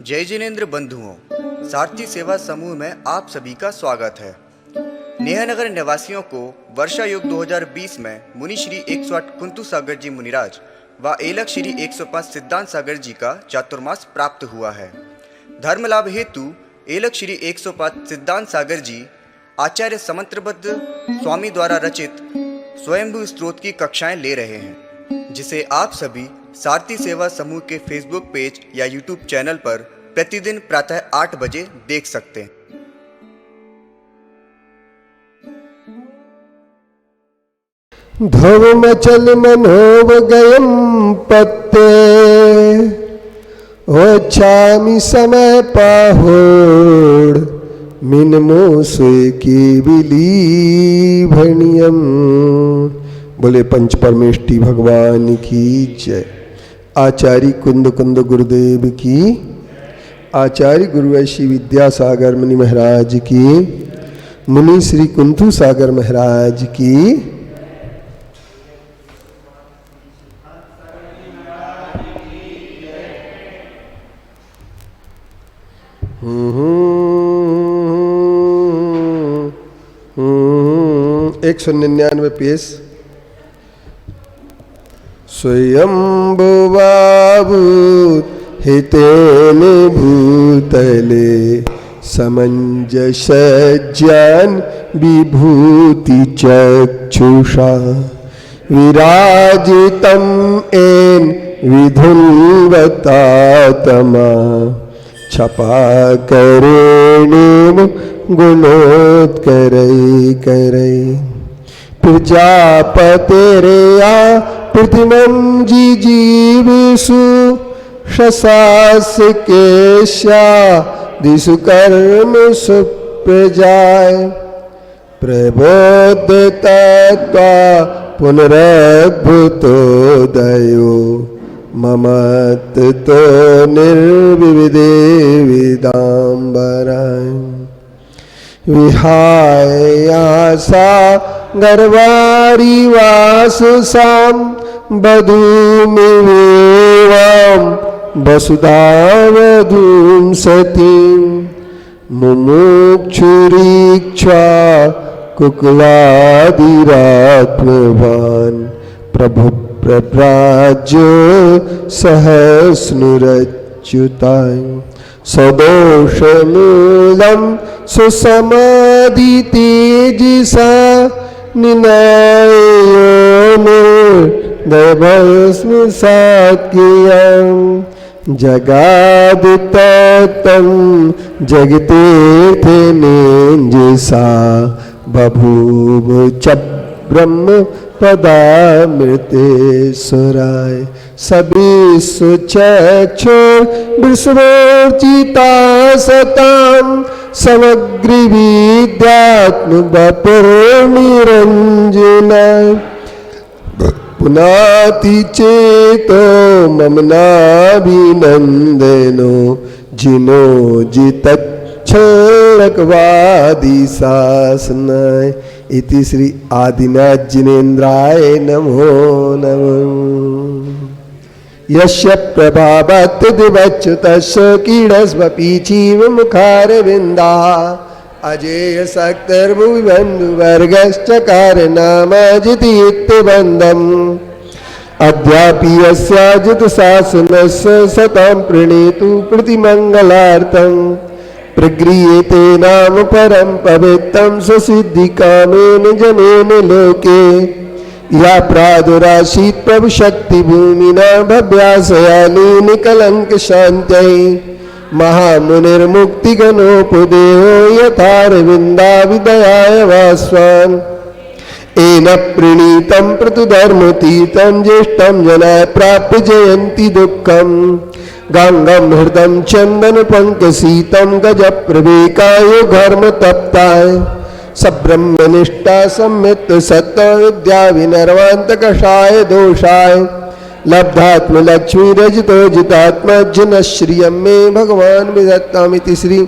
जय जिनेन्द्र बंधुओं, सारथी सेवा समूह में आप सभी का स्वागत है। नेहनगर निवासियों को वर्षा युग 2020 में मुनि श्री 108 कुंतु सागर जी मुनिराज व एलक श्री 105 सिद्धांत सागर जी का चातुर्मास प्राप्त हुआ है। धर्म लाभ हेतु एलक श्री 105 सिद्धांत सागर जी आचार्य समंत्रबद्ध स्वामी द्वारा रचित स्वयंभू स्त्रोत की कक्षाएं ले रहे हैं, जिसे आप सभी सारथी सेवा समूह के फेसबुक पेज या यूट्यूब चैनल पर प्रतिदिन प्रातः 8 बजे देख सकते हैं। धौमचल मनोव गयम पत्ते ओछामि समय पाहोड़ मिनमो सोए की विलीभणियम। बोले पंच परमेष्टि भगवान की जय। आचार्य कुंद कुंद गुरुदेव की, आचार्य गुरुवैशी विद्यासागर मुनि महाराज की, मुनि श्री कुंतु सागर महाराज की। एक 199 पेश। स्वयंभुवाभूत हितेन भूतले समंजसज्ञान विभूति चक्षुषा विराजितं एन विधुन्वतात्मा छपा करेणेम गुणोत्करै करै प्रजापतेरेया पृथ्वीं जीजीविषु शशास केशा दिशु कर्म सुप्रजाय प्रबोध तत्वा पुनरद्भुतोदयो ममत्तो निर्विविधे विदाम्बराय विहायासा गर्वारी वाससां बधूमिवेवां वसुधावधूं सतीं मुमुक्षुरीक्षा कुकुलादिरात्मवान् प्रभु प्रव्राज्यो सहस्नुरच्युताय सदोषमूलं सुसमाधितेजसा निनायो दैवस्मृसात्कियं जगादिततं जगतीर्थेनेञ्जसा बभूव च ब्रह्म पदामृतेश्वराय सभी सुचक्षुर विस्मोचिता सतां समग्र विद्यात्म वपुर्निरंजना पुनाति चेतो ममनाभिनंदनो जिनो जितच्छलकवादी शासनाय। इति श्री आदिनाथ जिनेन्द्राय नमो नमः। यस्य प्रभावत् दिवच्युतस्य कीडस्वपीचीव मुखारविन्दा अजेय सक्तर्भुविबन्धुवर्गश्चकार नामाजितीत्यबन्धम् अद्यापि यस्याजित शासनस्य सतां प्रणेतु प्रतिमङ्गलार्थम् प्रगृह्यते नाम परम पवित्रं स्वसिद्धिकामेन जनेन लोके या प्रादुरासीत् प्रभु शक्ति भूमिना भव्यासयालीन कलंक शांत्यै महामुनिर्मुक्तिगणोपदेयो यथारविन्दाविदयाय वास्वान् येन प्रणीतं प्रतुधर्मतीतं ज्येष्ठं जनाय प्राप्य जयन्ति दुःखम् गंगम हृदम चंदन पंकसीतम गज प्रवेकाय घर्म तप्ताय सब्रह्मनिष्ठा सम्मित सत्य विद्या विनर्वांत कषाय दोषाय लब्धात्म लक्ष्मी रजतो जितात्मा जन श्रियम में भगवान विदत्तामिति श्री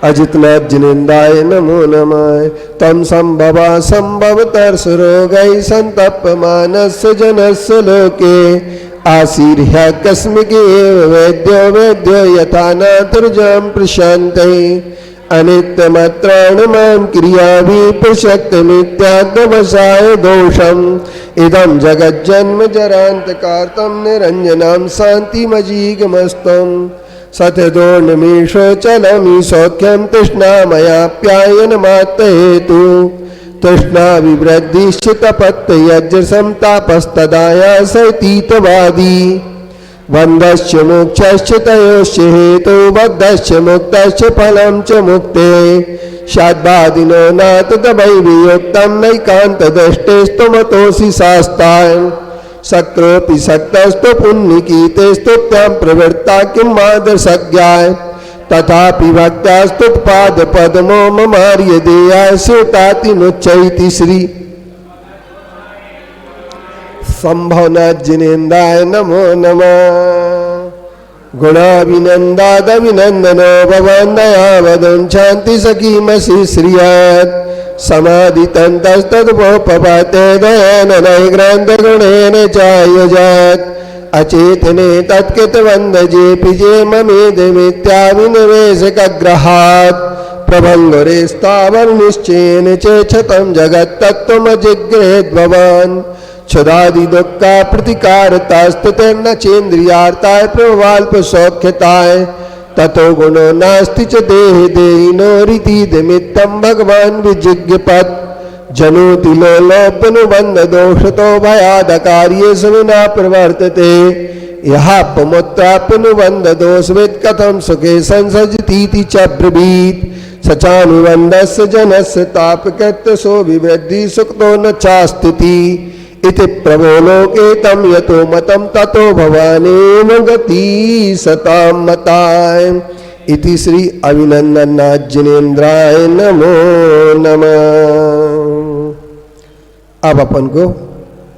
अजितनाथ जिनेन्द्राय नमो नमः। तम संभवा संभवतर्ष रोगै संतप्यमानस्य जनस्य लोके आशीर्ह्य कस्मिके वेद्यो वेद्यो यथा नातुर्जं प्रशान्ते अनित्यमत्राणि मां क्रियाभिः प्रशक्तमित्याद्यवसाय दोषम् इदं जगज्जन्म जरान्तकार्तं निरञ्जनं शान्तिमजीगमस्तम् सततो निमेषोचलमि सौख्यं तृष्णामयाप्यायनमात्रहेतु तृष्णाविवृद्धिश्च तपत्यज्रसं तापस्तदायासतीतवादी बन्धश्च मोक्षश्च तयोश्च हेतु बद्धश्च मुक्तश्च फलं च मुक्ते शाद्वादिनो नातदवैवियुक्तं नैकान्तदृष्टेस्तुमतोऽसि शास्तान् सक्रोऽपि सक्तस्तु पुण्यकीतेस्तुत्यां प्रवृत्ता किं मादर्शज्ञाय तथापि भक्तास्तु पादपद्मो ममार्यदेयाय स्युतातिनुच्चैति श्री संभवनाथ जिनेन्द्राय नमो नमः गुणाभिनन्दादभिनन्दनो भवान् दयावदं शान्ति सखीमसि श्रियात् समाधितन्तस्तद्वोपपाते दयाननैग्रान्तगुणेन चायजात् अचेतने तत्कृतवन्दजेऽपि जे ममेदमित्याविनिवेशकग्रहात् प्रभङ्गुरेस्तावन्निश्चयेन चेक्षतं जगत्तत्त्वमजिग्रहेद्भवान् क्षुधादिदुःखा प्रतिकारतास्तुतिर्न चेन्द्रियार्ताय प्रवाल्पसौख्यताय ततो गुणो नास्ति च देहे देहिनो रीतिदमित्तं भगवान् विजिज्ञपत् जनोति लोलोपनुबन्धदोषतो भयादकार्येषु विना प्रवर्तते यः पुमुत्रापनुबन्धदोषवित् कथं सुखे संसजतीति च ब्रवीत् स चानुबन्धस्य जनस्य तापकृत्यसो विवृद्धि सुखतो न चास्तिति इति प्रभो लोके तं यतो मतं ततो भवानेव गति सतां मताय इति श्री अभिनन्दनाथ जिनेन्द्राय नमो नमः। अब अपन को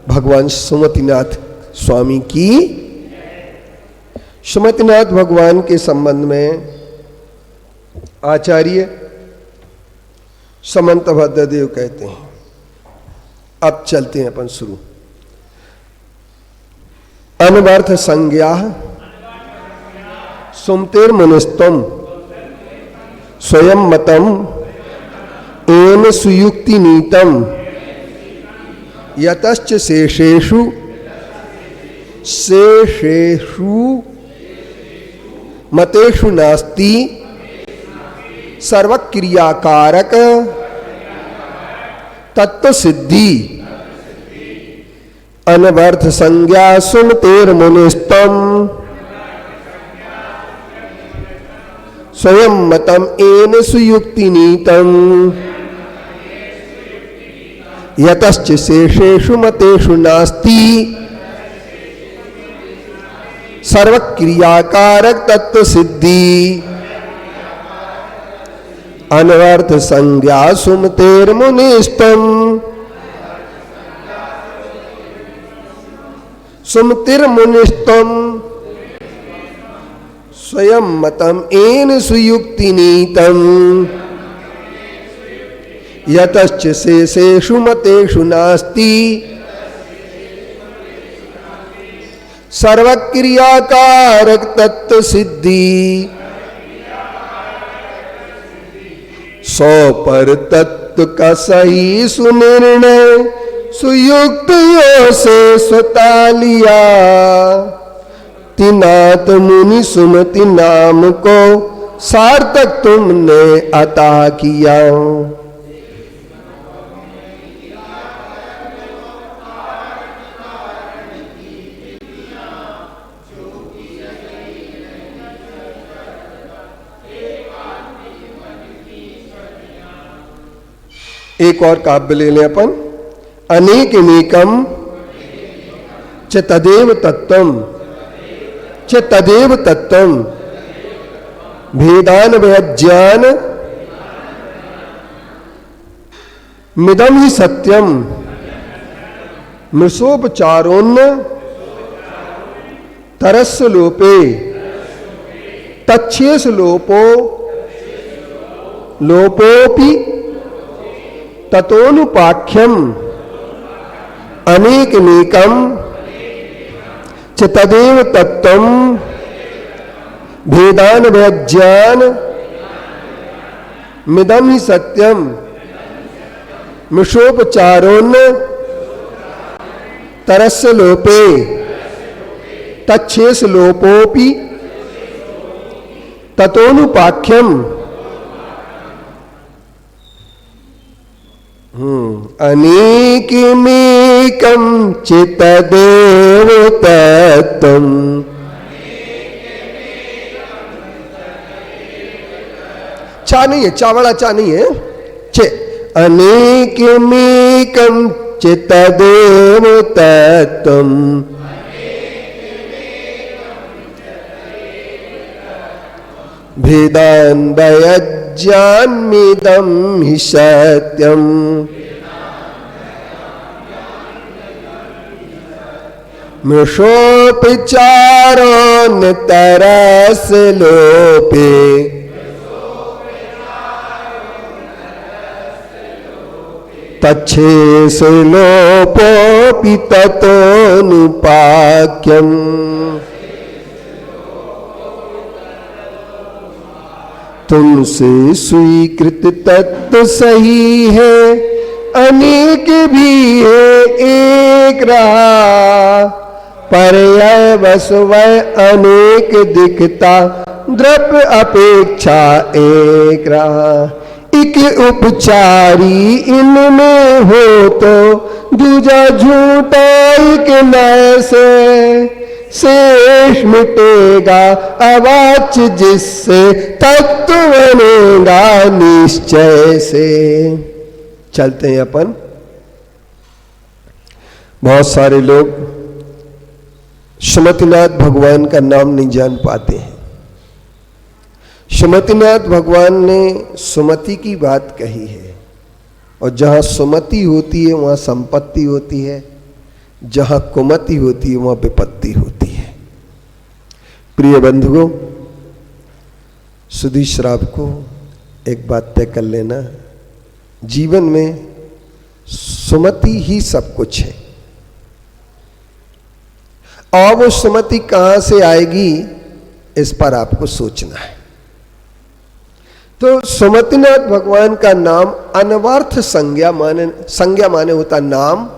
भगवान सुमतिनाथ स्वामी की सुमतिनाथ भगवान के संबंध में आचार्य समंत भद्रदेव कहते हैं। अब चलते हैं अपन शुरू। अनवर्थ संज्ञा सुमतिर्मुनिस्तम स्वयं मतम एन सुयुक्ति नीतम यतश्च शेषेषु मतेषु नास्ति सर्वक्रियाकारक तत्व सिद्धि अनवर्थ संज्ञा सुमतेर्मुनिस्तम स्वयं मतम एन सुयुक्ति नीतम यतश्च शेषेषु मतेषु नास्ति सर्वक्रियाकारक तत्व सिद्धि अनवर्थ संज्ञा सुमतेर्मुनिस्तम सुमतिर्मुनिस्तम स्वयं मतम एन सुयुक्ति नीतम यतश्च शेषेषु मतेषु नास्ति सर्वक्रियाकारक तत्व सिद्धि सौ पर तत्व का सही सुनिर्णय सुयुक्त यो से स्वता लिया तिनाथ मुनि सुमति नाम को सार्थक तुमने अता किया। एक और काव्य ले लें अपन। अनेक अनेकम च तदेव तत्वम च तदेव तत्वम भेदान व्यज्ञान मिदम ही सत्यम मृषोपचारोन्न तरस्य लोपे तच्छेष लोपो लोपोपि ततोनुपाख्यम अनेकमेकम च तदेव तत्त्वं भेदान व्यज्ञान मिदम ही सत्यम मिषोपचारोन्न तरस्य लोपे तच्छेष लोपोपि ततोनुपाख्यम अनेकमेकं चित्तदेव तत्त्वम् चा नहीं है, चा वाला चा नहीं है, चे अनेकमेकं चित्तदेव तत्त्वम् भेदान्वयज्ञानमिदं हि सत्यम् मृषोपचारो नितरस्य लोपे तच्छेष लोपोऽपि ततोनुपाख्यम् तुमसे स्वीकृत तत्व सही है, अनेक भी है एक रहा, पर्याय बस वह अनेक दिखता, द्रव्य अपेक्षा एक रहा। एक उपचारी इनमें हो तो दूजा झूठा एक नैसे, शेष मिटेगा अवाच्य जिससे तत्व बनेगा निश्चय से। चलते हैं अपन। बहुत सारे लोग सुमतिनाथ भगवान का नाम नहीं जान पाते हैं। सुमतिनाथ भगवान ने सुमति की बात कही है, और जहां सुमति होती है वहां संपत्ति होती है, जहां कुमति होती है वहां विपत्ति होती है। प्रिय बंधुओं, सुधी श्राव को एक बात तय कर लेना, जीवन में सुमति ही सब कुछ है, और वो सुमति कहां से आएगी इस पर आपको सोचना है। तो सुमतिनाथ भगवान का नाम अनवर्थ संज्ञा माने होता नाम,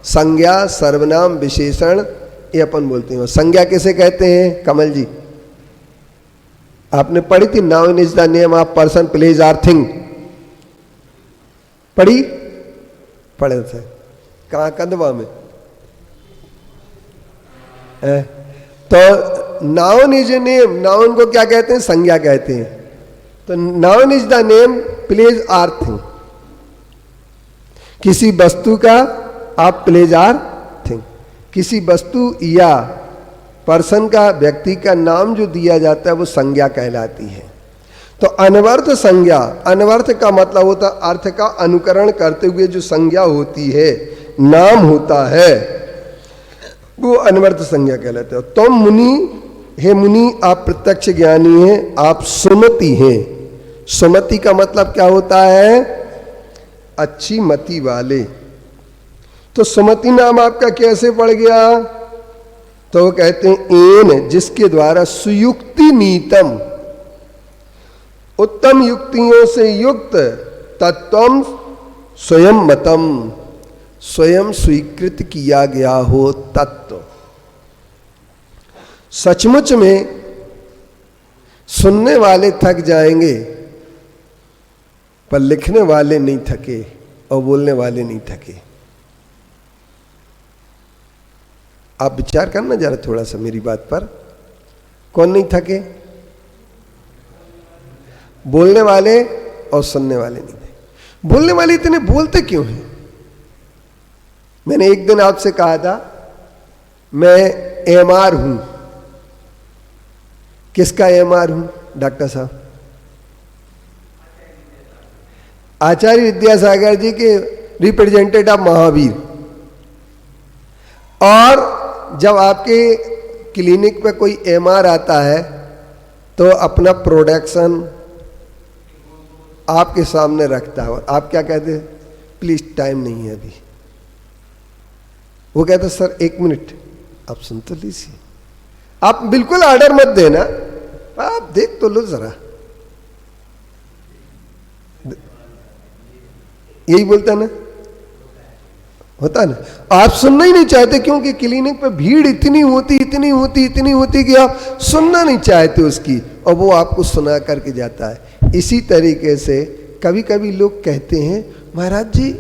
संज्ञा सर्वनाम विशेषण, ये अपन बोलते हैं। संज्ञा किसे कहते हैं कमल जी? आपने पढ़ी थी, noun is the name of person place or thing, पढ़ी? पढ़े थे कहाँ? कंदवा में। तो noun is a name, noun को क्या कहते हैं? संज्ञा कहते हैं। तो noun is the name place or thing, किसी वस्तु का आप प्लेस आर थिंग, किसी वस्तु या पर्सन का, व्यक्ति का नाम जो दिया जाता है वो संज्ञा कहलाती है। तो अनवर्थ संज्ञा, अनवर्थ का मतलब होता अर्थ का अनुकरण करते हुए जो संज्ञा होती है, नाम होता है, वो अनवर्थ संज्ञा कहलाते हैं। तुम मुनि, हे मुनि आप प्रत्यक्ष ज्ञानी हैं, आप सुमति हैं। सुमति का मतलब क्या होता है? अच्छी मति वाले। तो सुमति नाम आपका कैसे पड़ गया? तो वो कहते हैं एन, जिसके द्वारा सुयुक्ति नीतम, उत्तम युक्तियों से युक्त, तत्वम स्वयं मतम, स्वयं स्वीकृत किया गया हो तत्व। सचमुच में सुनने वाले थक जाएंगे, पर लिखने वाले नहीं थके और बोलने वाले नहीं थके। आप विचार करना जरा थोड़ा सा मेरी बात पर। कौन नहीं थके? बोलने वाले और सुनने वाले नहीं थे। बोलने वाले इतने बोलते क्यों हैं? मैंने एक दिन आपसे कहा था मैं एमआर हूं। किसका एमआर हूं डॉक्टर साहब? आचार्य विद्यासागर जी के रिप्रेजेंटेटिव ऑफ महावीर। और जब आपके क्लिनिक पे कोई एमआर आता है तो अपना प्रोडक्शन आपके सामने रखता है, आप क्या कहते हैं? प्लीज टाइम नहीं है अभी। वो कहता सर 1 मिनट, आप सुन तो लीजिए। आप बिल्कुल ऑर्डर मत देना, आप देख तो लो जरा। यही बोलता ना, होता ना। आप सुनना ही नहीं चाहते क्योंकि क्लिनिक पे भीड़ इतनी होती कि आप सुनना नहीं चाहते उसकी, और वो आपको सुना करके जाता है। इसी तरीके से कभी कभी लोग कहते हैं, महाराज जी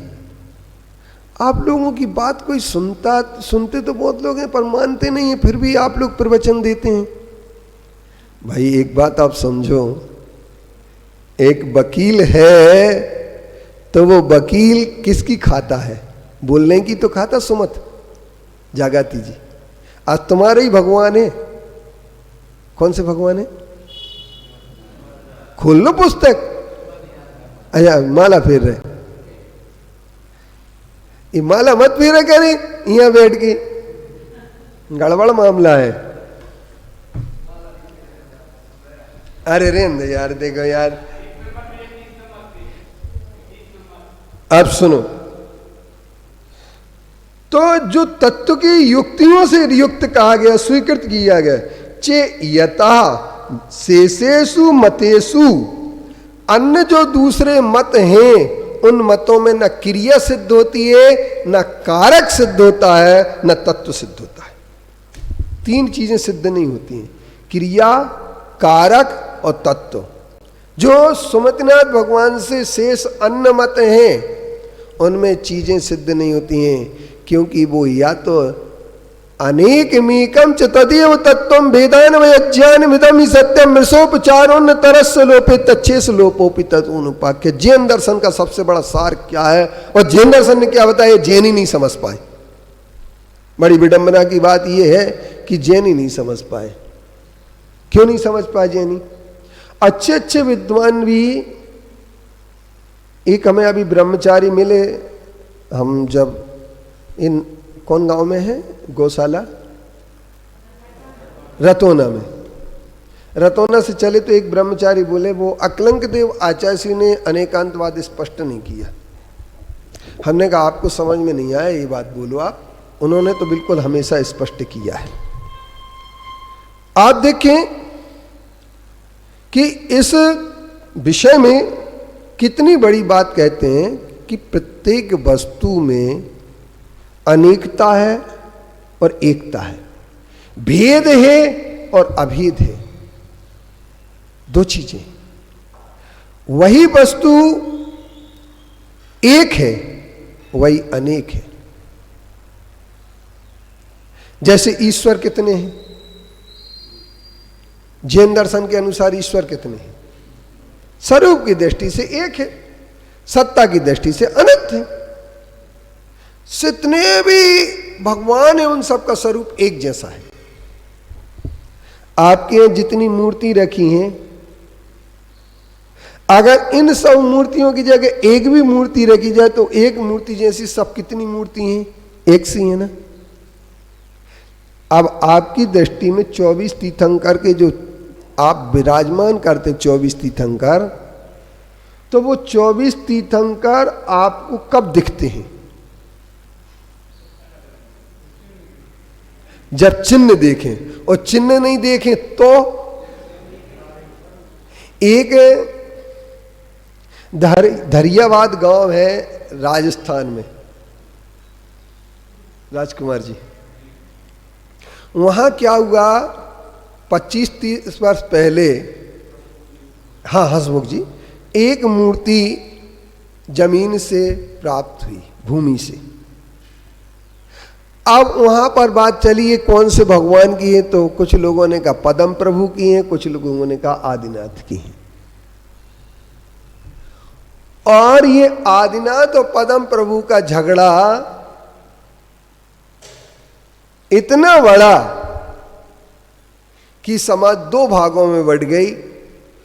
आप लोगों की बात कोई सुनते तो बहुत लोग हैं पर मानते नहीं है, फिर भी आप लोग प्रवचन देते हैं। भाई एक बात आप समझो, एक वकील है तो वो वकील किसकी खाता है? बोलने की तो खाता सुमत जागाती जी। आज तुम्हारे ही भगवान है। कौन से भगवान है? खोल लो पुस्तक। अच्छा माला फेर रहे, ये माला मत फेरा करे यहां बैठ के, गड़बड़ मामला है। अरे रेंद यार, देखो यार, अब सुनो तो जो तत्व की युक्तियों से युक्त कहा गया, स्वीकृत किया गया, चे यथा शेषेषु mateषु, अन्य जो दूसरे मत हैं उन मतों में न क्रिया सिद्ध होती है, न कारक सिद्ध होता है, न तत्व सिद्ध होता है। तीन चीजें सिद्ध नहीं होती हैं, क्रिया, कारक और तत्व। जो सुमतिनाथ भगवान से शेष अन्य मत हैं उनमें चीजें सिद्ध नहीं होती हैं, क्योंकि वो या तो अनेकमेकं च तदेव तत्त्वं वेदान वयज्ञान मिदं हि सत्यं मृषोपचारोन्न तरस्य लोपे तच्छेष लोपोपि तदनुपाक्य। जैन दर्शन का सबसे बड़ा सार क्या है, और जैन दर्शन ने क्या बताया, जैन ही नहीं समझ पाए। बड़ी विडंबना की बात यह है कि जैन ही नहीं समझ पाए। क्यों नहीं समझ पाए जैनी? अच्छे अच्छे विद्वान भी, एक हमें अभी ब्रह्मचारी मिले, हम जब इन कौन गांव में है गौशाला, रतोना में, रतोना से चले तो एक ब्रह्मचारी बोले, वो अकलंक देव आचार्य ने अनेकांतवाद स्पष्ट नहीं किया। हमने कहा आपको समझ में नहीं आया, ये बात बोलो आप। उन्होंने तो बिल्कुल हमेशा स्पष्ट किया है। आप देखें कि इस विषय में कितनी बड़ी बात कहते हैं कि प्रत्येक वस्तु में अनेकता है और एकता है, भेद है और अभेद है, दो चीजें। वही वस्तु एक है, वही अनेक है। जैसे ईश्वर कितने हैं? जैन दर्शन के अनुसार ईश्वर कितने हैं? स्वरूप की दृष्टि से एक है, सत्ता की दृष्टि से अनंत है। जितने भी भगवान है उन सबका स्वरूप एक जैसा है। आपके यहाँ जितनी मूर्ति रखी हैं, अगर इन सब मूर्तियों की जगह एक भी मूर्ति रखी जाए तो एक मूर्ति जैसी सब कितनी मूर्ति हैं? एक सी है ना। अब आपकी दृष्टि में 24 तीर्थंकर के जो आप विराजमान करते 24 तीर्थंकर, तो वो 24 तीर्थंकर आपको कब दिखते हैं? जब चिन्ह देखें, और चिन्ह नहीं देखें तो एक धरियाबाद गांव है राजस्थान में, राजकुमार जी, वहां क्या हुआ 25-30 वर्ष पहले, हाँ हसमुख जी, एक मूर्ति जमीन से प्राप्त हुई, भूमि से। अब वहां पर बात चली है कौन से भगवान की है, तो कुछ लोगों ने कहा पद्म प्रभु की है, कुछ लोगों ने कहा आदिनाथ की है। और ये आदिनाथ और पद्म प्रभु का झगड़ा इतना बड़ा कि समाज दो भागों में बट गई।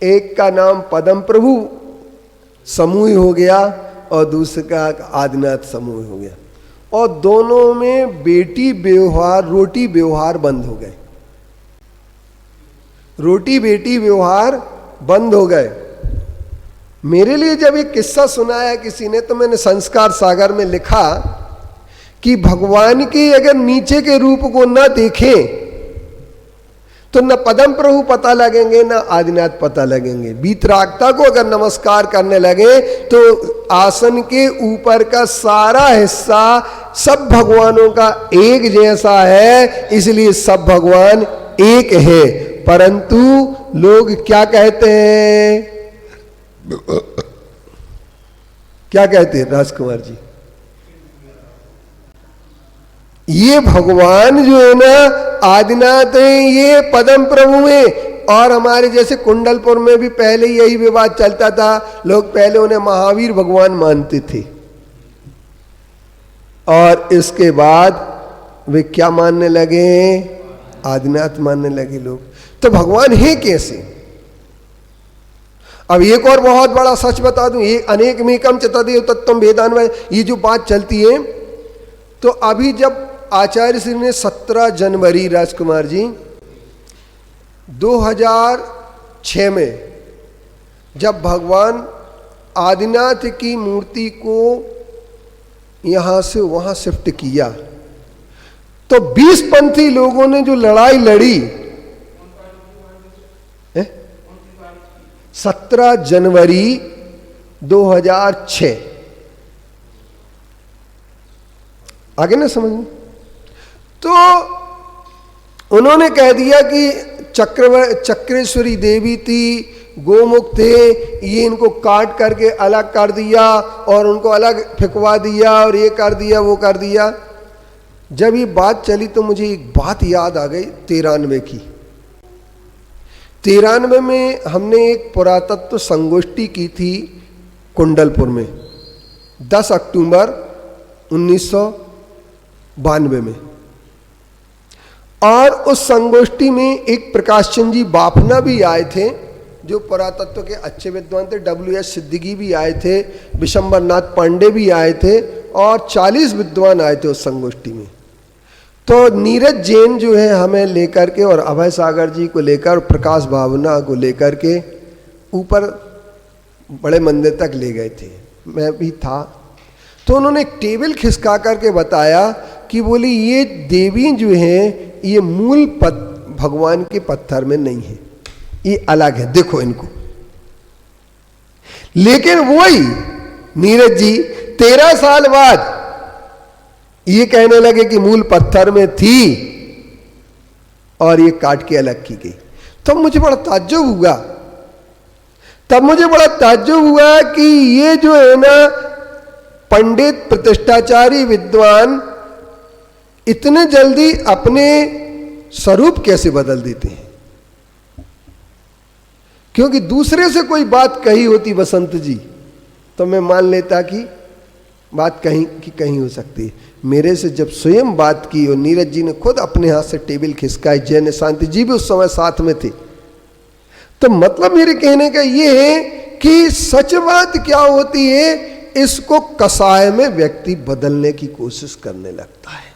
एक का नाम पद्म प्रभु समूह हो गया और दूसरे का आदिनाथ समूह हो गया, और दोनों में बेटी व्यवहार, रोटी व्यवहार बंद हो गए। रोटी बेटी व्यवहार बंद हो गए। मेरे लिए जब एक किस्सा सुनाया किसी ने, तो मैंने संस्कार सागर में लिखा कि भगवान के अगर नीचे के रूप को न देखें तो न पदम प्रभु पता लगेंगे न आदिनाथ पता लगेंगे। वीतरागता को अगर नमस्कार करने लगे तो आसन के ऊपर का सारा हिस्सा सब भगवानों का एक जैसा है, इसलिए सब भगवान एक है। परंतु लोग क्या कहते हैं, क्या कहते हैं राजकुमार जी, ये भगवान जो है ना आदिनाथ है, ये पदम प्रभु है। और हमारे जैसे कुंडलपुर में भी पहले यही विवाद चलता था, लोग पहले उन्हें महावीर भगवान मानते थे और इसके बाद वे क्या मानने लगे, आदिनाथ मानने लगे लोग। तो भगवान है कैसे? अब एक और बहुत बड़ा सच बता दूं, ये अनेक मेकम चतुर्देव तत्वम वेदान में ये जो बात चलती है, तो अभी जब आचार्य श्री ने 17 जनवरी राजकुमार जी 2006 में जब भगवान आदिनाथ की मूर्ति को यहां से वहां शिफ्ट किया, तो 20 पंथी लोगों ने जो लड़ाई लड़ी, 17 जनवरी 2006, आगे ना समझ में, तो उन्होंने कह दिया कि चक्रेश्वरी देवी थी, गोमुख थे, ये इनको काट करके अलग कर दिया और उनको अलग फेंकवा दिया और ये कर दिया वो कर दिया। जब ये बात चली तो मुझे एक बात याद आ गई 93 की। 93 में हमने एक पुरातत्व संगोष्ठी की थी कुंडलपुर में 10 अक्टूबर 1992 में, और उस संगोष्ठी में एक प्रकाश चंद जी बाफना भी आए थे जो पुरातत्व के अच्छे विद्वान थे, WS सिद्दीकी भी आए थे, विशंबरनाथ पांडे भी आए थे और 40 विद्वान आए थे उस संगोष्ठी में। तो नीरज जैन जो है हमें लेकर के और अभय सागर जी को लेकर, प्रकाश भावना को लेकर के ऊपर बड़े मंदिर तक ले गए थे, मैं भी था। तो उन्होंने एक टेबल खिसका करके बताया कि बोली ये देवी जो है ये मूल भगवान के पत्थर में नहीं है, ये अलग है, देखो इनको। लेकिन वही नीरज जी 13 साल बाद ये कहने लगे कि मूल पत्थर में थी और ये काट के अलग की गई। तब मुझे बड़ा ताज्जुब हुआ कि ये जो है ना पंडित प्रतिष्ठाचारी विद्वान इतने जल्दी अपने स्वरूप कैसे बदल देते हैं। क्योंकि दूसरे से कोई बात कही होती बसंत जी तो मैं मान लेता कि बात कहीं हो सकती है। मेरे से जब स्वयं बात की और नीरज जी ने खुद अपने हाथ से टेबल खिसकाई, जय शांति जी भी उस समय साथ में थे, तो मतलब मेरे कहने का ये है कि सच बात क्या होती है, इसको कसाय में व्यक्ति बदलने की कोशिश करने लगता है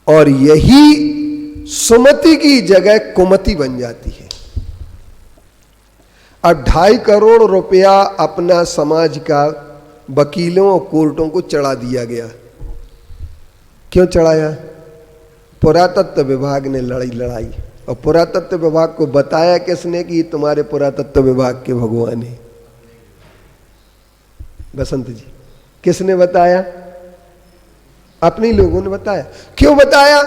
और यही सुमति की जगह कुमति बन जाती है। अब 2.5 करोड़ रुपया अपना समाज का वकीलों और कोर्टों को चढ़ा दिया गया। क्यों चढ़ाया? पुरातत्व विभाग ने लड़ाई और पुरातत्व विभाग को बताया किसने कि ये तुम्हारे पुरातत्व विभाग के भगवान है। बसंत जी किसने बताया? अपने लोगों ने बताया। क्यों बताया?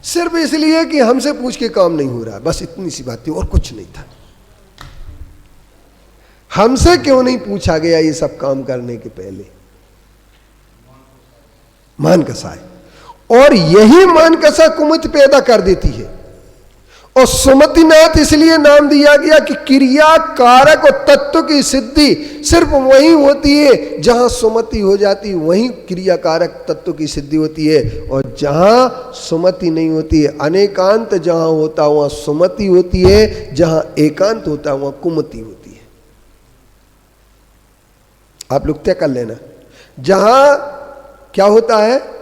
सिर्फ इसलिए कि हमसे पूछ के काम नहीं हो रहा, बस इतनी सी बात थी और कुछ नहीं था। हमसे क्यों नहीं पूछा गया ये सब काम करने के पहले? मानकसा है और यही मानकसा कुमति पैदा कर देती है। और सुमतिनाथ इसलिए नाम दिया गया कि क्रिया कारक और तत्व की सिद्धि सिर्फ वही होती है जहां सुमति हो जाती है, वहीं क्रिया कारक तत्व की सिद्धि होती है। और जहां सुमति नहीं होती है, अनेकांत जहां होता वहां सुमति होती है, जहां एकांत होता वहां कुमति होती है। आप लोग तय कर लेना, जहां क्या होता है,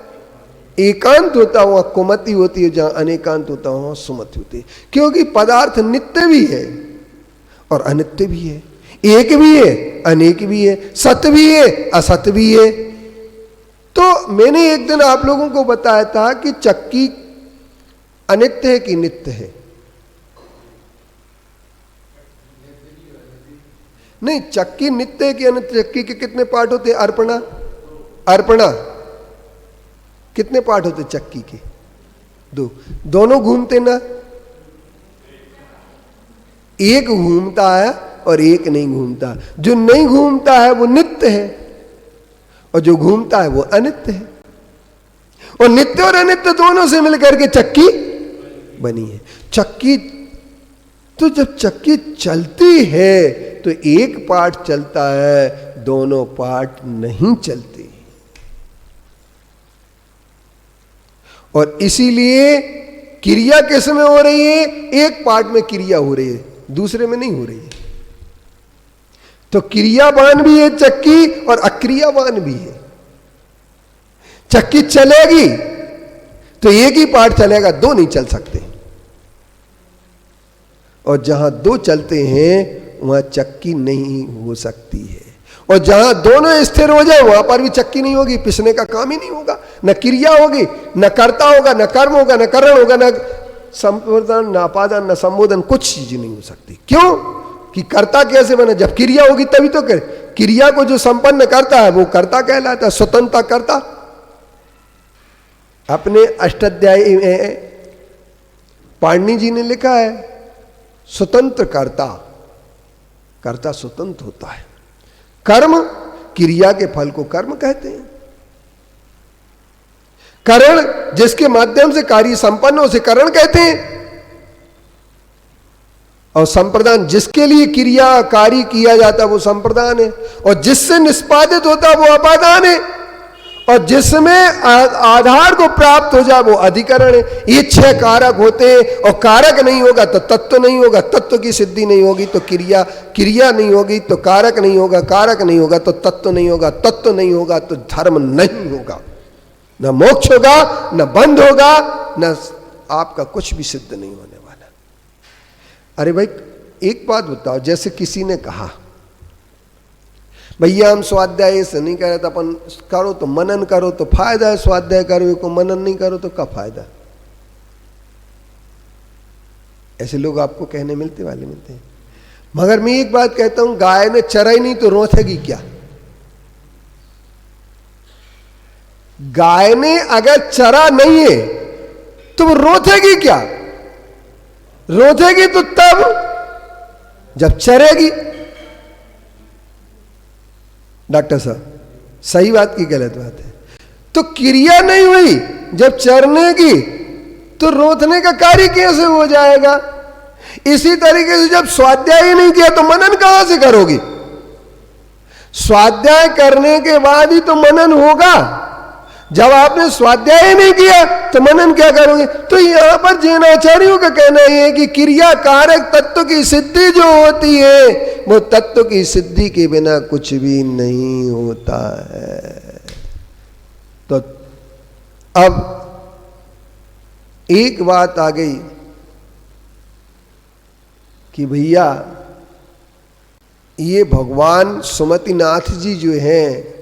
एकांत होता वहां कुमति होती है, जहां अनेकांत होता वहां सुमति होती है। क्योंकि पदार्थ नित्य भी है और अनित्य भी है, एक भी है अनेक भी है, सत्य भी है असत्य भी है। तो मैंने एक दिन आप लोगों को बताया था कि चक्की अनित्य है कि नित्य है? नहीं, चक्की नित्य है कि अनित्य? चक्की के कितने पार्ट होते हैं? अर्पणा, अर्पणा कितने पार्ट होते चक्की के? 2। दोनों घूमते ना? एक घूमता है और एक नहीं घूमता। जो नहीं घूमता है वो नित्य है और जो घूमता है वो अनित्य है। और नित्य और अनित्य दोनों से मिलकर के चक्की बनी है। चक्की तो जब चक्की चलती है तो एक पार्ट चलता है, दोनों पार्ट नहीं चलते। और इसीलिए क्रिया किस में हो रही है? एक पार्ट में क्रिया हो रही है, दूसरे में नहीं हो रही है। तो क्रियावान भी है चक्की और अक्रियावान भी है। चक्की चलेगी तो एक ही पार्ट चलेगा, दो नहीं चल सकते। और जहां दो चलते हैं वहां चक्की नहीं हो सकती है। और जहां दोनों स्थिर हो जाए वहां पर भी चक्की नहीं होगी, पिसने का काम ही नहीं होगा। न क्रिया होगी, न कर्ता होगा, न कर्म होगा, न करण होगा, न संप्रदान, न अपादान, न संबोधन, कुछ चीज नहीं हो सकती। क्यों? कि कर्ता कैसे बने? जब क्रिया होगी तभी तो करे। क्रिया को जो संपन्न करता है वो कर्ता कहलाता है, स्वतंत्रता कर्ता। अपने अष्टाध्यायी में पाणिनि जी ने लिखा है स्वतंत्र कर्ता, कर्ता स्वतंत्र होता है। कर्म, क्रिया के फल को कर्म कहते हैं। करण, जिसके माध्यम से कार्य संपन्न हो, उसे करण कहते हैं। और संप्रदान, जिसके लिए क्रिया कार्य किया जाता है वो संप्रदान है। और जिससे निष्पादित होता है वो अपादान है। और जिसमें आधार को प्राप्त हो जाए वो अधिकरण है। ये 6 कारक होते हैं। और कारक नहीं होगा तो तत्व नहीं होगा, तत्व की सिद्धि नहीं होगी तो क्रिया, क्रिया नहीं होगी तो कारक नहीं होगा, कारक नहीं होगा तो तत्व नहीं होगा, तत्व नहीं होगा तो धर्म नहीं होगा। न मोक्ष होगा, न बंध होगा, न आपका कुछ भी सिद्ध नहीं होने वाला। अरे भाई एक बात बताओ, जैसे किसी ने कहा भैया हम स्वाध्याय से नहीं करे तो अपन करो तो मनन करो तो फायदा है, स्वाध्याय करो को मनन नहीं करो तो क्या फायदा? ऐसे लोग आपको कहने मिलते हैं। मगर मैं एक बात कहता हूं, गाय ने चराई नहीं तो रोथेगी क्या? गाय ने अगर चरा नहीं है तो वो रोथेगी क्या? रोथेगी तो तब जब चरेगी। डॉक्टर साहब सही बात की गलत बात है? तो क्रिया नहीं हुई जब चरने की तो रोथने का कार्य कैसे हो जाएगा? इसी तरीके से जब स्वाध्याय ही नहीं किया तो मनन कहां से करोगी? स्वाध्याय करने के बाद ही तो मनन होगा। जब आपने स्वाध्याय नहीं किया तो मनन क्या करोगे? तो यहां पर जैनाचार्यों का कहना है कि क्रिया कारक तत्व की सिद्धि जो होती है वो तत्व की सिद्धि के बिना कुछ भी नहीं होता है। तो अब एक बात आ गई कि भैया ये भगवान सुमतिनाथ जी जो हैं,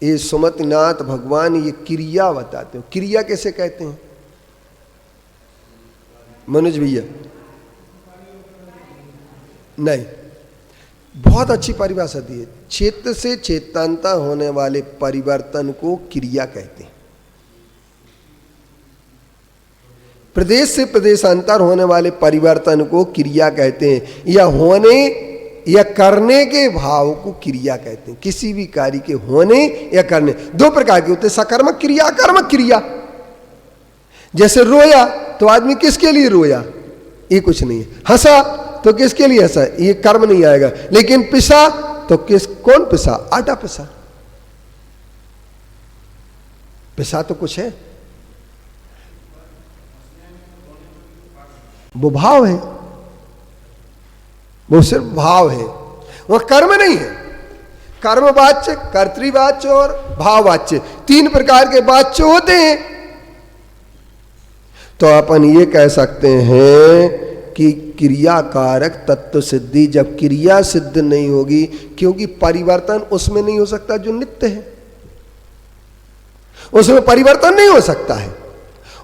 ये सुमतिनाथ भगवान ये क्रिया बताते हो। क्रिया कैसे कहते हैं मनोज भैया? नहीं, बहुत अच्छी परिभाषा दी है। क्षेत्र से चेतनता होने वाले परिवर्तन को क्रिया कहते हैं। प्रदेश से प्रदेशांतर होने वाले परिवर्तन को क्रिया कहते हैं। या होने या करने के भाव को क्रिया कहते हैं। किसी भी कार्य के होने या करने 2 प्रकार के होते हैं, सकर्मक क्रिया, अकर्मक क्रिया। जैसे रोया तो आदमी किसके लिए रोया? ये कुछ नहीं है। हंसा तो किसके लिए हंसा? ये कर्म नहीं आएगा। लेकिन पिसा तो कौन पिसा? आटा पिसा। पिसा तो कुछ है, वो भाव है, वो सिर्फ भाव है, वो कर्म नहीं है। कर्म वाच्य, कर्तृवाच्य और भाववाच्य 3 प्रकार के वाच्य होते हैं। तो अपन ये कह सकते हैं कि क्रिया कारक तत्व सिद्धि, जब क्रिया सिद्ध नहीं होगी, क्योंकि परिवर्तन उसमें नहीं हो सकता जो नित्य है, उसमें परिवर्तन नहीं हो सकता है।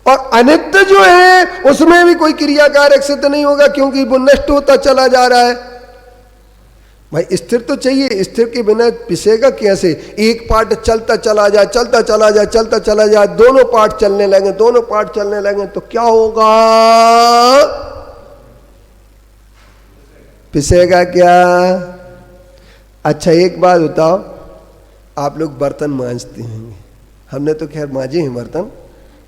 और अनित्य जो है उसमें भी कोई क्रियाकारक सिद्ध नहीं होगा, क्योंकि वो नष्ट होता चला जा रहा है। भाई स्थिर तो चाहिए, स्थिर के बिना पिसेगा कैसे? एक पार्ट चलता चला जाए, चलता चला जाए, चलता चला जाए, दोनों पार्ट चलने लगे, दोनों पार्ट चलने लगे, तो क्या होगा? पिसेगा क्या? अच्छा एक बात बताओ, आप लोग बर्तन मांजते होंगे, हमने तो खैर मांजे हैं बर्तन,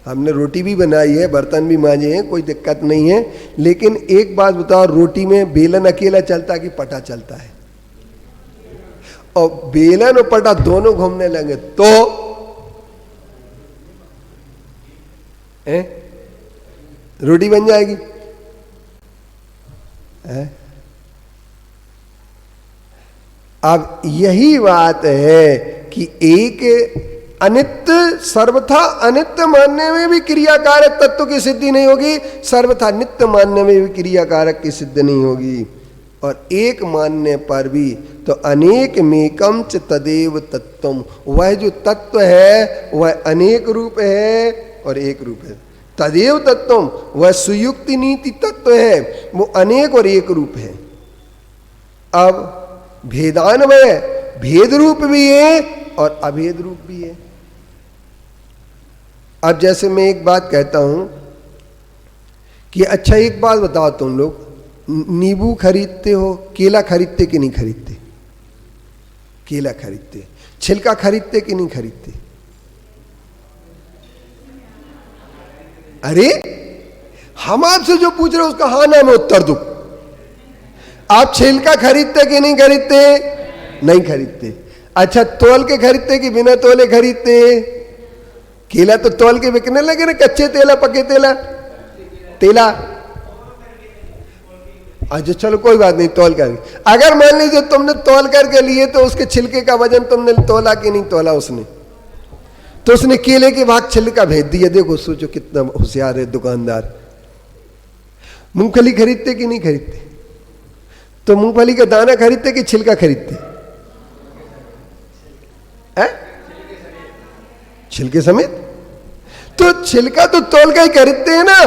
हमने रोटी भी बनाई है, बर्तन भी मांजे हैं, कोई दिक्कत नहीं है। लेकिन एक बात बताओ, रोटी में बेलन अकेला चलता कि पटा चलता है? और बेलन और पटा दोनों घूमने लगे तो रोटी बन जाएगी? अब यही बात है कि एक अनित्य, सर्वथा अनित्य मानने में भी क्रियाकारक तत्व की सिद्धि नहीं होगी, सर्वथा नित्य मानने में भी क्रियाकारक की सिद्धि नहीं होगी। और एक मानने पर भी तो अनेक मेकम च तदेव तत्वम, वह जो तत्व है वह अनेक रूप है और एक रूप है। तदेव तत्वम, वह सुयुक्ति नीति तत्व है, वो अनेक और एक रूप है। अब भेदान्वय, भेद रूप भी है और अभेद रूप भी है। अब जैसे मैं एक बात कहता हूं कि अच्छा एक बात बताओ, तुम लोग नींबू खरीदते हो, केला खरीदते कि नहीं खरीदते? केला खरीदते। छिलका खरीदते कि नहीं खरीदते? अरे हम आपसे जो पूछ रहे हो उसका हाँ ना में उत्तर दो। आप छिलका खरीदते कि नहीं खरीदते? नहीं खरीदते। अच्छा तोल के खरीदते कि बिना तोले खरीदते? केला तो तोल के बिकने लगे ना, कच्चे तेला पके तेला तेला। अच्छा चलो कोई बात नहीं, तोल कर। अगर मान लीजिए तुमने तोल करके लिए तो उसके छिलके का वजन तुमने तोला कि नहीं तोला उसने, तो उसने केले के भाग छिलका भेज दिया। देखो सोचो कितना होशियार है दुकानदार। मूंगफली खरीदते कि नहीं खरीदते? तो मूंगफली का दाना खरीदते कि छिलका खरीदते? छिलके समेत। तो छिलका तो तोल का ही खरीदते हैं ना,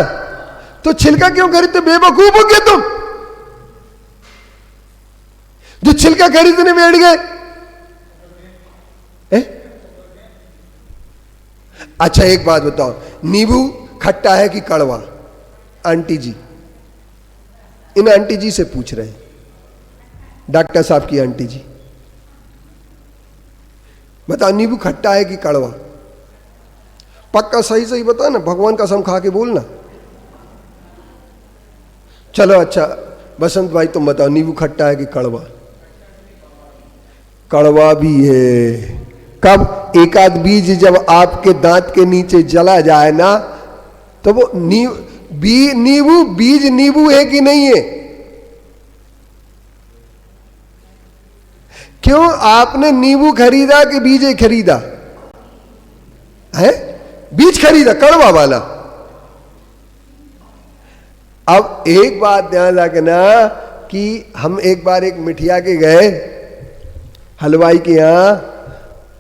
तो छिलका क्यों खरीदते? बेवकूफ हो गए तुम जो छिलका खरीदने बैठ गए। अच्छा एक बात बताओ, नींबू खट्टा है कि कड़वा? आंटी जी, इन आंटी जी से पूछ रहे हैं, डॉक्टर साहब की आंटी जी, बताओ नींबू खट्टा है कि कड़वा? पक्का सही सही बता ना, भगवान कसम खा के बोलना। चलो अच्छा बसंत भाई तुम बताओ, नींबू खट्टा है कि कड़वा? कड़वा भी है। कब? एक आध बीज जब आपके दांत के नीचे जला जाए ना, तो वो नींबू बीज नींबू है कि नहीं है? क्यों? आपने नींबू खरीदा कि बीज खरीदा है? बीज खरीदा, कड़वा वाला। अब एक बात ध्यान रखना कि हम एक बार एक मिठिया के गए हलवाई के यहां,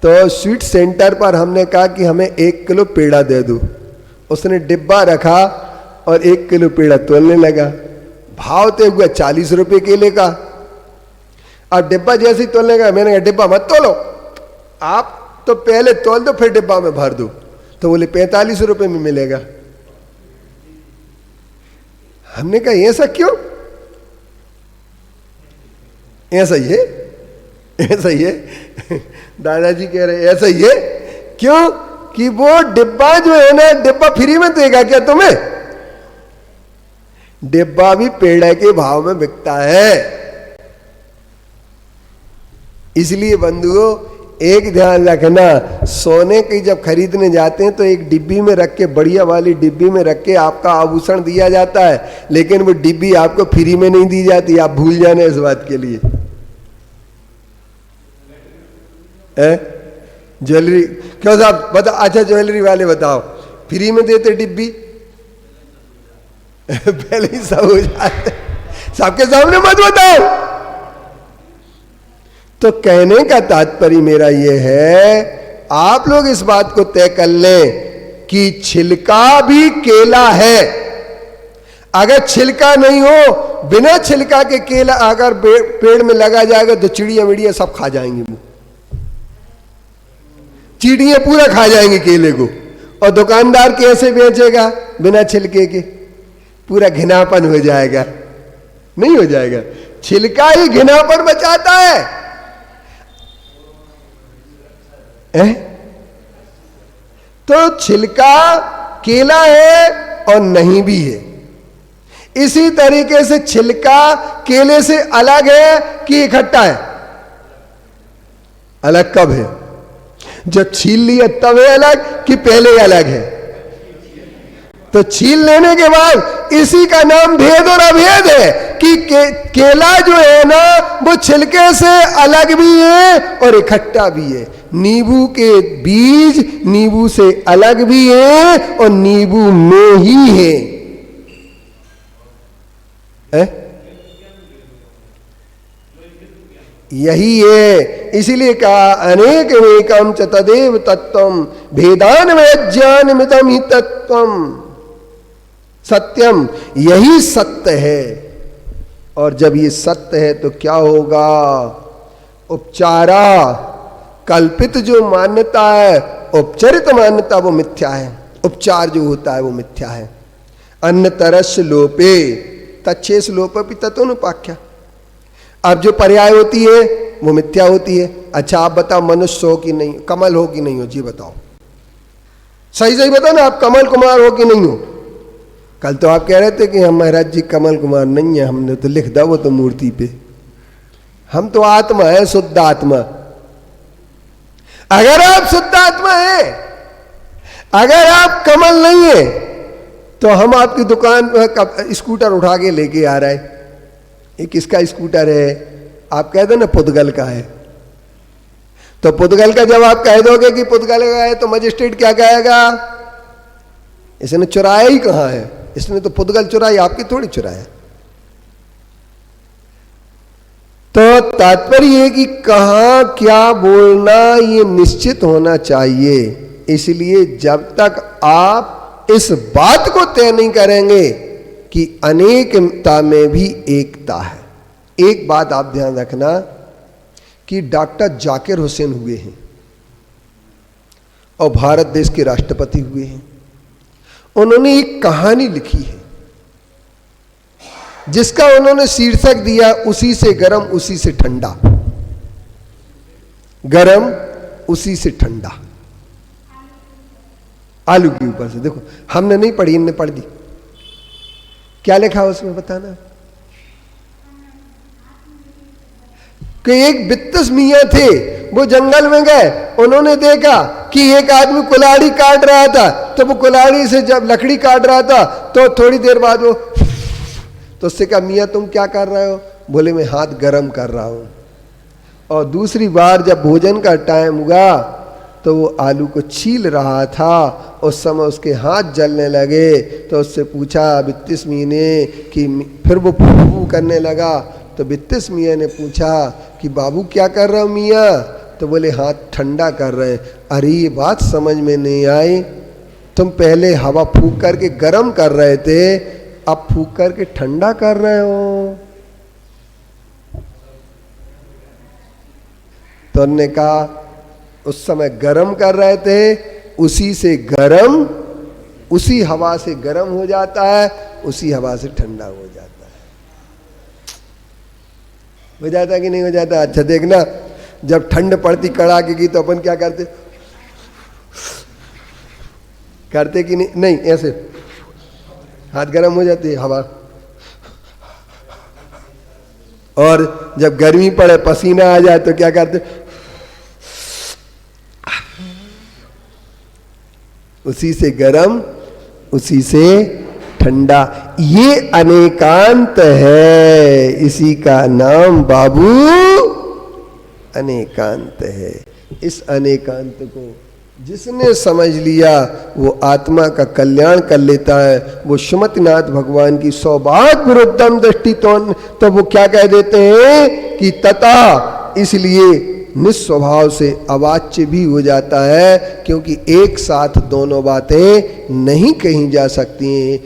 तो स्वीट सेंटर पर हमने कहा कि हमें 1 किलो पेड़ा दे दो। उसने डिब्बा रखा और 1 किलो पेड़ा तोलने लगा। भाव तो हुआ 40 रुपए केले का। अब डिब्बा जैसे ही तोलने का, मैंने कहा डिब्बा मत तोलो, आप तो पहले तोल दो फिर डिब्बा में भर दो। तो बोले 45 रुपए में मिलेगा। हमने कहा ऐसा क्यों? ऐसा ही है, ऐसा ही है। दादाजी कह रहे ऐसा ही है। क्यों? कि वो डिब्बा जो है ना, डिब्बा फ्री में देगा क्या तुम्हें? डिब्बा भी पेड़े के भाव में बिकता है। इसलिए बंधुओं एक ध्यान रखना, सोने की जब खरीदने जाते हैं तो एक डिब्बी में रख के, बढ़िया वाली डिब्बी में रख के आपका आभूषण दिया जाता है, लेकिन वो डिब्बी आपको फ्री में नहीं दी जाती। आप भूल जाने इस बात के लिए। ज्वेलरी क्यों साहब बता? अच्छा ज्वेलरी वाले बताओ, फ्री में देते डिब्बी? पहले ही सब हो जाते, सबके सामने मत बताओ। तो कहने का तात्पर्य मेरा यह है, आप लोग इस बात को तय कर लें कि छिलका भी केला है। अगर छिलका नहीं हो, बिना छिलका के केला अगर पेड़ में लगा जाएगा तो चिड़िया मिड़िया सब खा जाएंगी, वो चिड़िया पूरा खा जाएंगी केले को। और दुकानदार कैसे बेचेगा बिना छिलके के? पूरा घिनापन हो जाएगा, नहीं हो जाएगा। छिलका ही घिनापन बचाता है। तो छिलका केला है और नहीं भी है। इसी तरीके से छिलका केले से अलग है कि इकट्ठा है? अलग कब है? जब छील लिया तब है अलग कि पहले अलग है? तो छील लेने के बाद इसी का नाम भेद और अभेद है कि केला जो है ना वो छिलके से अलग भी है और इकट्ठा भी है। नींबू के बीज नींबू से अलग भी है और नींबू में ही है। यही है, इसीलिए कहा अनेक एकम च तदेव तत्वम भेदान वैज्ञानमिदं ही तत्वम सत्यम। यही सत्य है। और जब ये सत्य है तो क्या होगा? उपचारा कल्पित जो मान्यता है, उपचरित मान्यता वो मिथ्या है। उपचार जो होता है वो मिथ्या है। अन्न तरस लोपे तच्छेस लोप तत्वनुपाख्या। अब जो पर्याय होती है वो मिथ्या होती है। अच्छा आप बताओ मनुष्य हो कि नहीं, कमल हो कि नहीं हो? जी बताओ, सही सही बताओ ना, आप कमल कुमार हो कि नहीं हो? कल तो आप कह रहे थे कि हम महाराज जी कमल कुमार नहीं है, हमने तो लिख दिया वो तो मूर्ति पे। हम तो आत्मा है, शुद्ध आत्मा। अगर आप शुद्ध आत्मा है, अगर आप कमल नहीं है, तो हम आपकी दुकान पर स्कूटर उठा के लेके आ रहे हैं। ये किसका स्कूटर है? आप कह दो ना पुद्गल का है। तो पुद्गल का जब आप कह दोगे कि पुद्गल का है तो मजिस्ट्रेट क्या कहेगा? इसने चुराया ही कहां है? इसने तो पुद्गल चुराई, आपकी थोड़ी चुराया। तो तात्पर्य है कि कहां क्या बोलना ये निश्चित होना चाहिए। इसलिए जब तक आप इस बात को तय नहीं करेंगे कि अनेकता में भी एकता है। एक बात आप ध्यान रखना कि डॉक्टर जाकिर हुसैन हुए हैं और भारत देश के राष्ट्रपति हुए हैं। उन्होंने एक कहानी लिखी है जिसका उन्होंने शीर्षक दिया उसी से गरम उसी से ठंडा। गरम उसी से ठंडा। आलू के ऊपर से देखो, हमने नहीं पढ़ी, इनने पढ़ दी। क्या लिखा उसमें बताना? कि एक बित्तस मियां थे, वो जंगल में गए, उन्होंने देखा कि एक आदमी कुल्हाड़ी काट रहा था। तो वो कुल्हाड़ी से जब लकड़ी काट रहा था तो थोड़ी देर बाद वो तो उससे कहा मियां तुम क्या कर रहे हो? बोले मैं हाथ गरम कर रहा हूं। और दूसरी बार जब भोजन का टाइम हुआ तो वो आलू को छील रहा था, उस समय उसके हाथ जलने लगे। तो उससे पूछा बित्तिस मियां ने कि फिर वो फू करने लगा। तो बित्तिस मियां ने पूछा कि बाबू क्या कर रहे हो मियां? तो बोले हाथ ठंडा कर रहे हैं। अरे ये बात समझ में नहीं आई, तुम पहले हवा फूंक करके गर्म कर रहे थे, अब फूंक करके ठंडा कर रहे हो। तो उन्होंने कहा उस समय गर्म कर रहे थे, उसी से गर्म, उसी हवा से गर्म हो जाता है, उसी हवा से ठंडा हो जाता है। हो जाता कि नहीं हो जाता? अच्छा देखना, जब ठंड पड़ती कड़ाके की तो अपन क्या करते? करते कि नहीं? नहीं, ऐसे हाथ गर्म हो जाती है हवा। और जब गर्मी पड़े पसीना आ जाए तो क्या करते? उसी से गर्म उसी से ठंडा। ये अनेकांत है, इसी का नाम बाबू अनेकांत है। इस अनेकांत को जिसने समझ लिया वो आत्मा का कल्याण कर लेता है। वो श्रीमतीनाथ भगवान की सौभाग्य विरुद्धम दृष्टि तो वो क्या कह देते हैं कि तथा, इसलिए निस्वभाव से अवाच्य भी हो जाता है, क्योंकि एक साथ दोनों बातें नहीं कही जा सकती हैं,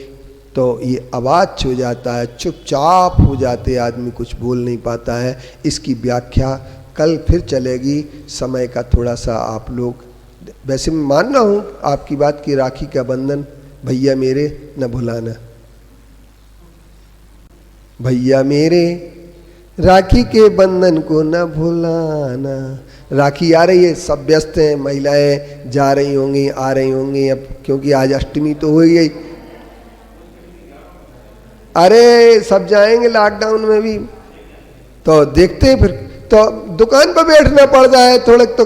तो ये अवाच्य हो जाता है, चुपचाप हो जाते, आदमी कुछ बोल नहीं पाता है। इसकी व्याख्या कल फिर चलेगी। समय का थोड़ा सा आप लोग, वैसे मैं मान रहा हूँ आपकी बात की, राखी का बंधन भैया मेरे न भुलाना, भैया मेरे राखी के बंधन को न भुलाना। राखी आ रही है, सब व्यस्त हैं, महिलाएं जा रही होंगी, आ रही होंगी, अब क्योंकि आज अष्टमी तो हो गई। अरे सब जाएंगे लॉकडाउन में भी, तो देखते हैं फिर, तो दुकान पर बैठना पड़ता है, थोड़ा तो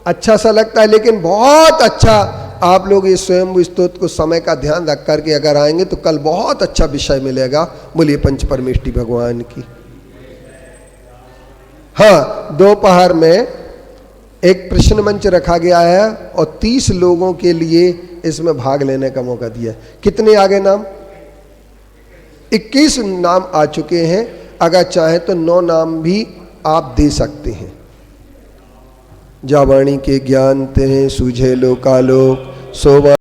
अच्छा सा लगता है, लेकिन बहुत अच्छा आप लोग इस स्वयं स्तोत्र को समय का ध्यान रख करके अगर आएंगे तो कल बहुत अच्छा विषय मिलेगा। बोलिए पंच परमेष्टि भगवान की। हाँ, दोपहर में एक प्रश्न मंच रखा गया है और 30 लोगों के लिए इसमें भाग लेने का मौका दिया है। कितने आगे नाम? 21 नाम आ चुके हैं। अगर चाहे तो 9 नाम भी आप दे सकते हैं। जावाणी के ज्ञान ते सूझे लोकालोक सोवा